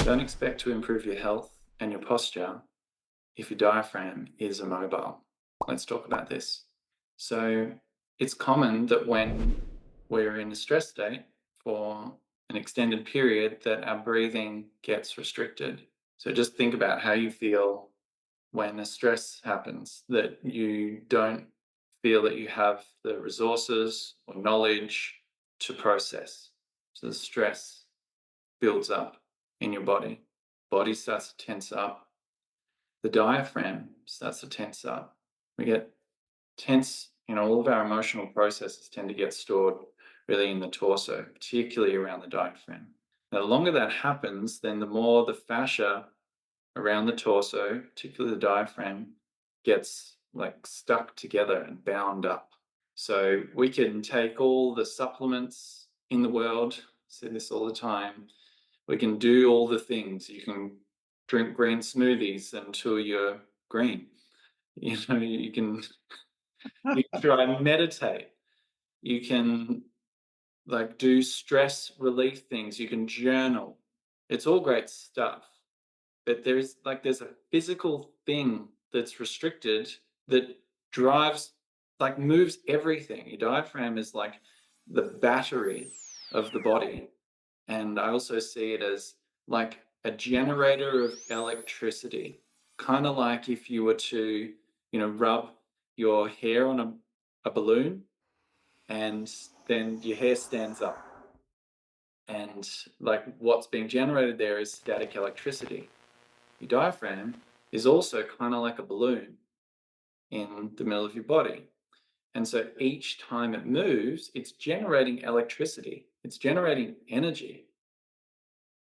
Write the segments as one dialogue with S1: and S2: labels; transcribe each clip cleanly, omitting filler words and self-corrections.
S1: Don't expect to improve your health and your posture if your diaphragm is immobile. Let's talk about this. So, it's common that when we're in a stress state for an extended period that our breathing gets restricted. So just think about how you feel when a stress happens, that you don't feel that you have the resources or knowledge to process. So the stress builds up in your body. Body starts to tense up. The diaphragm starts to tense up. We get tense, all of our emotional processes tend to get stored really in the torso, particularly around the diaphragm. Now, the longer that happens, then the more the fascia around the torso, particularly the diaphragm, gets like stuck together and bound up. So we can take all the supplements in the world, say this all the time. We can do all the things. You can drink green smoothies until you're green. You can try and meditate. You can like do stress relief things. You can journal. It's all great stuff. But there's a physical thing that's restricted that drives, like moves everything. Your diaphragm is like the battery of the body. And I also see it as like a generator of electricity, kind of like if you were to, rub your hair on a balloon and then your hair stands up. And like what's being generated there is static electricity. Your diaphragm is also kind of like a balloon in the middle of your body. And so each time it moves, it's generating electricity, it's generating energy.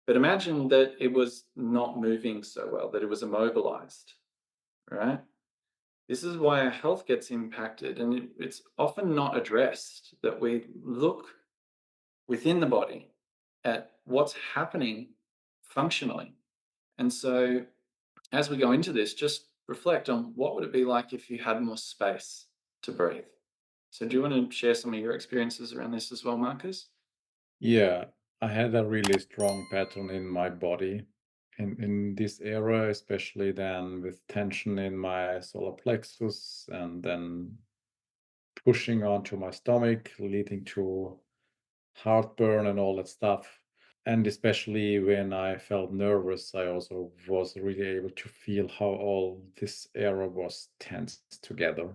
S1: But imagine that it was not moving so well, that it was immobilized, right? This is why our health gets impacted, and it's often not addressed that we look within the body at what's happening functionally. And so as we go into this, just reflect on what would it be like if you had more space to breathe. So do you want to share some of your experiences around this as well, Marcus?
S2: Yeah, I had a really strong pattern in my body in this era, especially then with tension in my solar plexus and then pushing onto my stomach, leading to heartburn and all that stuff. And especially when I felt nervous, I also was really able to feel how all this era was tensed together.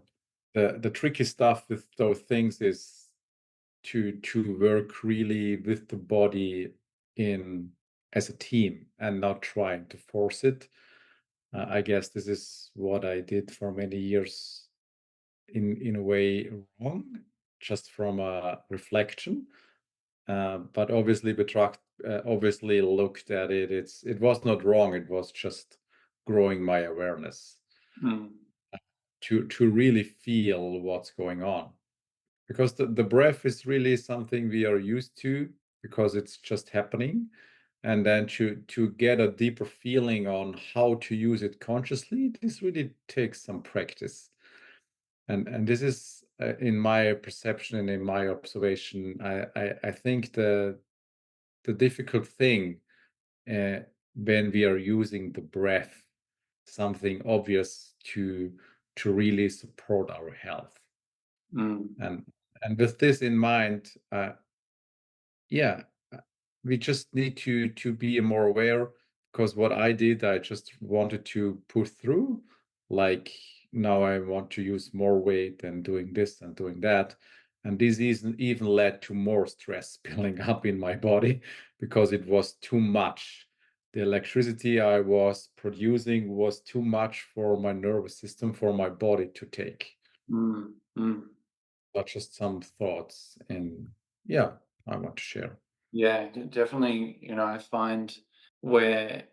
S2: The tricky stuff with those things is to work really with the body in as a team and not trying to force it. I guess this is what I did for many years in a way wrong, just from a reflection. But obviously, obviously looked at it. It was not wrong. It was just growing my awareness
S1: Mm,
S2: to really feel what's going on. Because the breath is really something we are used to because it's just happening, and then to get a deeper feeling on how to use it consciously, this really takes some practice. And this is in my perception and in my observation, I think the difficult thing uh, when we are using the breath, something obvious to really support our health.
S1: mm,
S2: And with this in mind, yeah, we just need to be more aware, because what I did, I just wanted to push through. Like, now I want to use more weight and doing this and doing that. And this even led to more stress building up in my body because it was too much. The electricity I was producing was too much for my nervous system, for my body to take.
S1: mm, mm.
S2: But just some thoughts, and yeah, I want to share.
S1: Yeah, definitely. I find where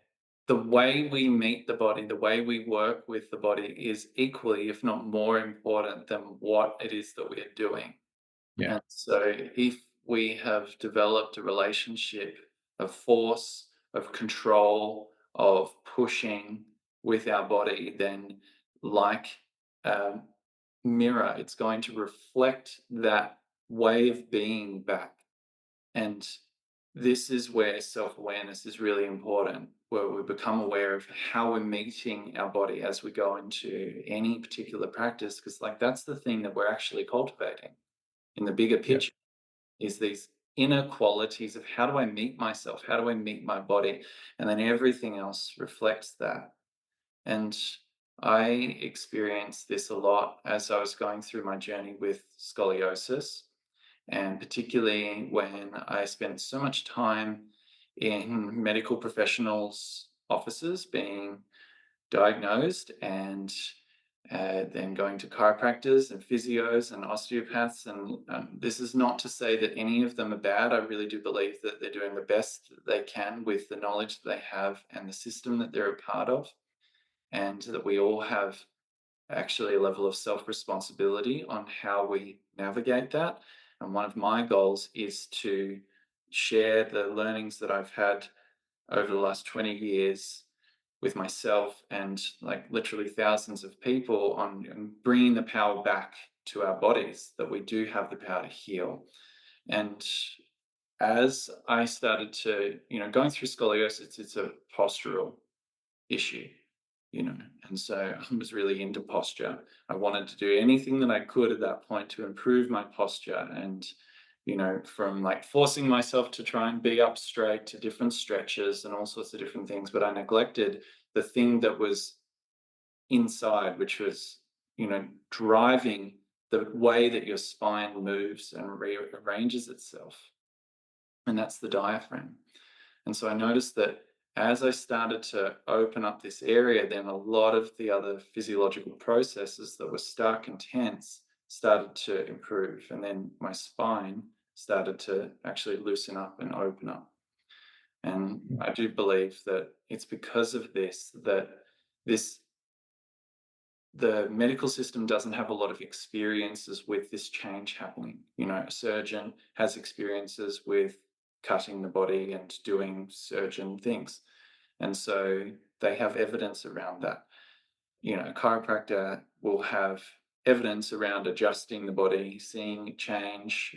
S1: the way we meet the body, the way we work with the body is equally, if not more important than what it is that we are doing.
S2: Yeah.
S1: And so, if we have developed a relationship of force, of control, of pushing with our body, then, like a mirror, it's going to reflect that way of being back. And this is where self-awareness is really important, where we become aware of how we're meeting our body as we go into any particular practice, because like that's the thing that we're actually cultivating in the bigger
S2: Yeah.
S1: picture is these inner qualities of how do I meet myself? How do I meet my body? And then everything else reflects that. And I experienced this a lot as I was going through my journey with scoliosis, and particularly when I spent so much time in medical professionals' offices being diagnosed and then going to chiropractors and physios and osteopaths. And this is not to say that any of them are bad. I really do believe that they're doing the best that they can with the knowledge that they have and the system that they're a part of, and that we all have actually a level of self responsibility on how we navigate that. And one of my goals is to share the learnings that I've had over the last 20 years with myself and like literally thousands of people on bringing the power back to our bodies, that we do have the power to heal. And as I started to, going through scoliosis, it's a postural issue, you know, and so I was really into posture. I wanted to do anything that I could at that point to improve my posture, and from like forcing myself to try and be up straight to different stretches and all sorts of different things, but I neglected the thing that was inside, which was, driving the way that your spine moves and rearranges itself, and that's the diaphragm. And so I noticed that as I started to open up this area, then a lot of the other physiological processes that were stuck and tense started to improve. And then my spine started to actually loosen up and open up. And I do believe that it's because of this that this the medical system doesn't have a lot of experiences with this change happening. A surgeon has experiences with cutting the body and doing surgeon things. And so they have evidence around that. A chiropractor will have evidence around adjusting the body, seeing change.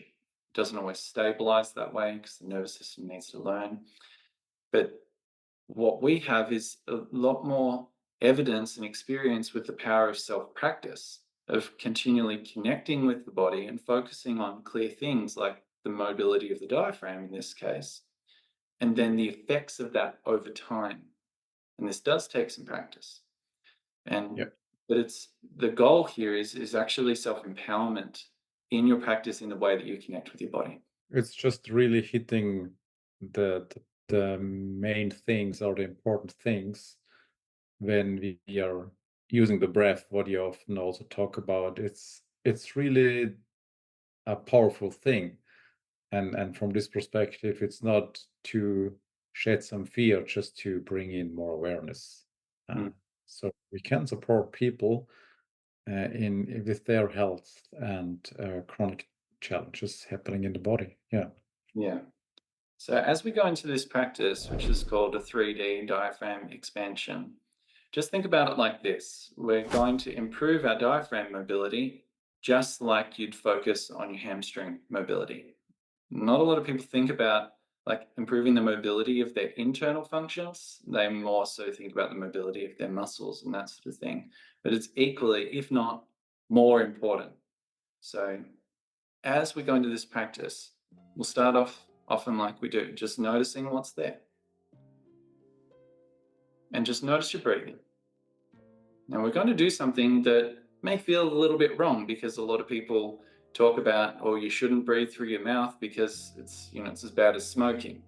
S1: Doesn't always stabilize that way because the nervous system needs to learn. But what we have is a lot more evidence and experience with the power of self practice, of continually connecting with the body and focusing on clear things like the mobility of the diaphragm in this case, and then the effects of that over time. And this does take some practice. And
S2: Yeah.
S1: but it's the goal here is actually self-empowerment in your practice in the way that you connect with your body.
S2: It's just really hitting the main things or the important things when we are using the breath, what you often also talk about. It's really a powerful thing. And from this perspective, it's not to shed some fear, just to bring in more awareness.
S1: Mm,
S2: So we can support people in with their health and chronic challenges happening in the body. Yeah.
S1: yeah. So as we go into this practice, which is called a 3D diaphragm expansion, just think about it like this. We're going to improve our diaphragm mobility just like you'd focus on your hamstring mobility. Not a lot of people think about like improving the mobility of their internal functions. They more so think about the mobility of their muscles and that sort of thing. But it's equally, if not more important. So as we go into this practice, we'll start off often like we do, just noticing what's there. And just notice your breathing. Now we're going to do something that may feel a little bit wrong because a lot of people talk about, oh, you shouldn't breathe through your mouth because it's as bad as smoking.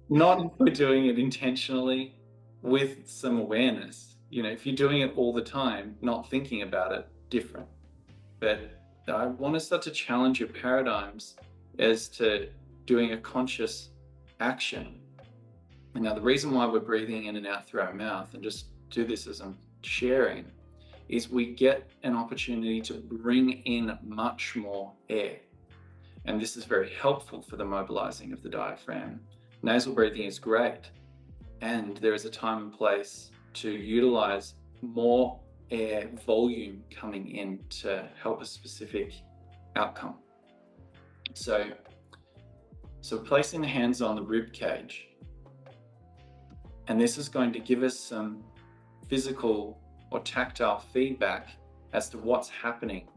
S1: Not if we're doing it intentionally with some awareness. If you're doing it all the time, not thinking about it, different. But I want to start to challenge your paradigms as to doing a conscious action. And now, the reason why we're breathing in and out through our mouth, and just do this as I'm sharing, is we get an opportunity to bring in much more air. And this is very helpful for the mobilizing of the diaphragm. Nasal breathing is great. And there is a time and place to utilize more air volume coming in to help a specific outcome. So, so placing the hands on the rib cage, and this is going to give us some physical or tactile feedback as to what's happening,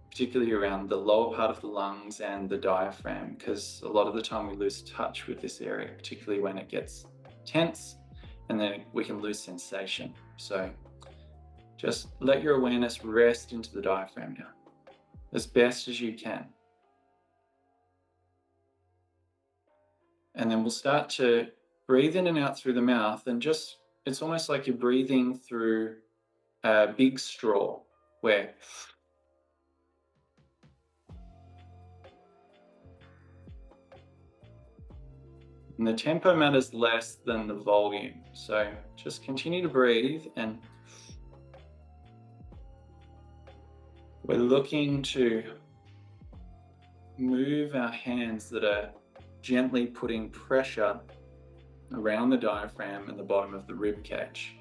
S1: particularly around the lower part of the lungs and the diaphragm, because a lot of the time we lose touch with this area, particularly when it gets tense, and then we can lose sensation. So just let your awareness rest into the diaphragm now, as best as you can. And then we'll start to breathe in and out through the mouth, and just, it's almost like you're breathing through a big straw, where and the tempo matters less than the volume. So just continue to breathe, and we're looking to move our hands that are gently putting pressure around the diaphragm and the bottom of the rib cage.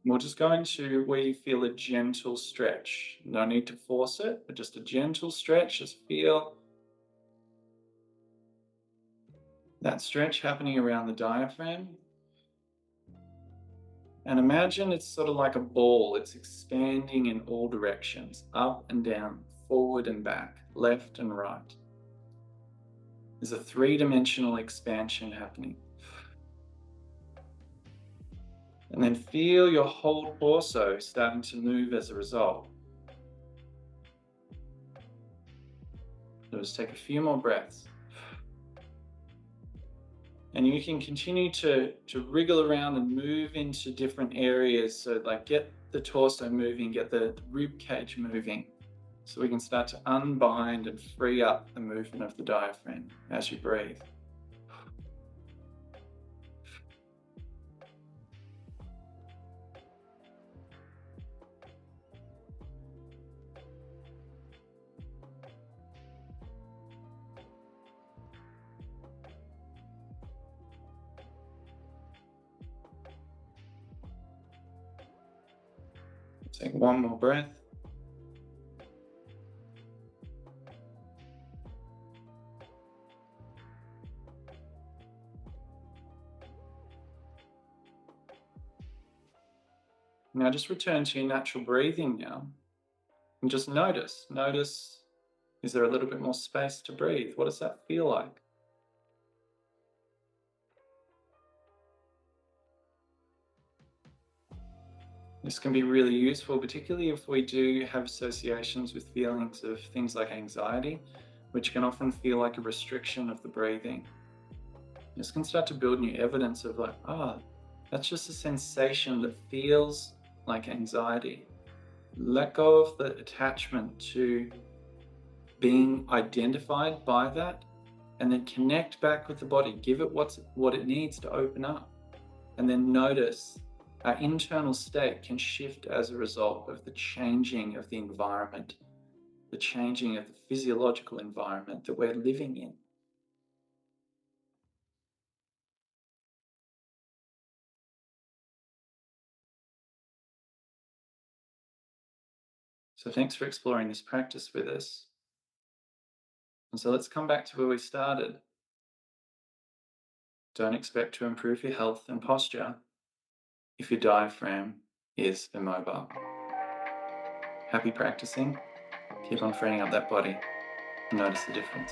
S1: We'll just go into where you feel a gentle stretch. No need to force it, but just a gentle stretch. Just feel that stretch happening around the diaphragm. And imagine it's sort of like a ball. It's expanding in all directions, up and down, forward and back, left and right. There's a three-dimensional expansion happening. And then feel your whole torso starting to move as a result. So just take a few more breaths. And you can continue to wriggle around and move into different areas. So like get the torso moving, get the rib cage moving. So we can start to unbind and free up the movement of the diaphragm as you breathe. Take one more breath. Now just return to your natural breathing now. And just notice, is there a little bit more space to breathe? What does that feel like? This can be really useful, particularly if we do have associations with feelings of things like anxiety, which can often feel like a restriction of the breathing. This can start to build new evidence of like, that's just a sensation that feels like anxiety. Let go of the attachment to being identified by that, and then connect back with the body. Give it what it needs to open up. And then notice our internal state can shift as a result of the changing of the environment, the changing of the physiological environment that we're living in. So thanks for exploring this practice with us. And so let's come back to where we started. Don't expect to improve your health and posture if your diaphragm is immobile. Happy practicing. Keep on freeing up that body and notice the difference.